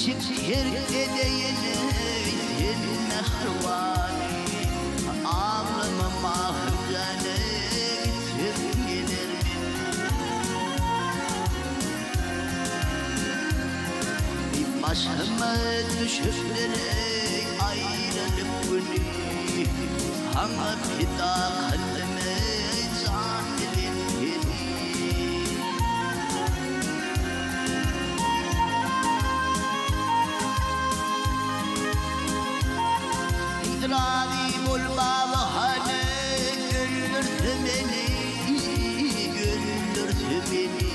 Çekirge değil seninle harvani Ağlama mahzene gitsin giderim Bir başıma düşürlerek ayrılık günü Hangi fida kalbime can dilim İdrarî bulma bahane güldürsün beni, güldürsün beni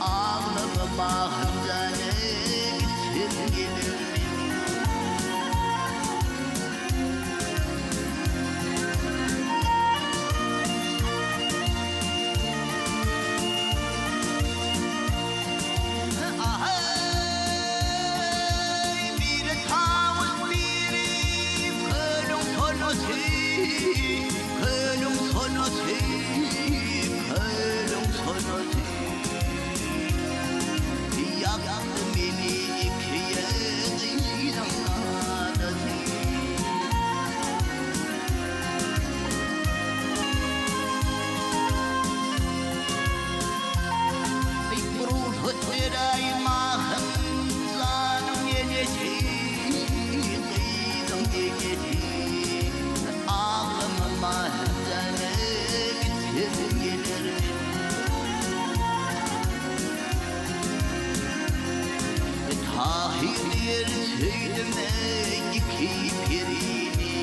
Ağlama mahzene gitsin gelir Kölüm sonati, kölüm sonati Yaktı beni ikiye inanmadı Bir ruh daimahım zanım yeneci Kıydım yeneci Ağlama mahzene gitsin gelirim Tahir söyleme iki pirini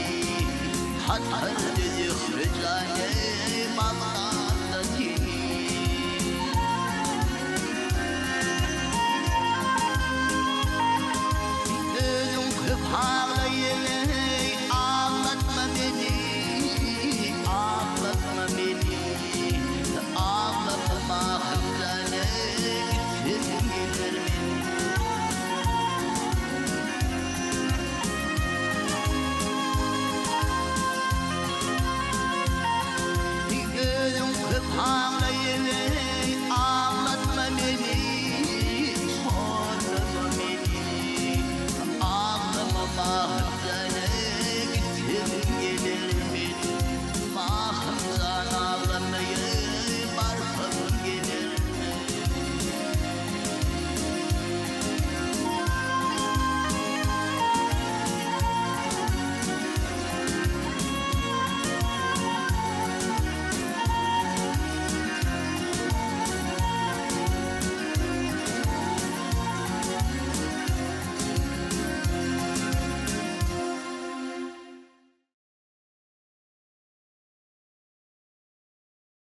Hatar dedi hücane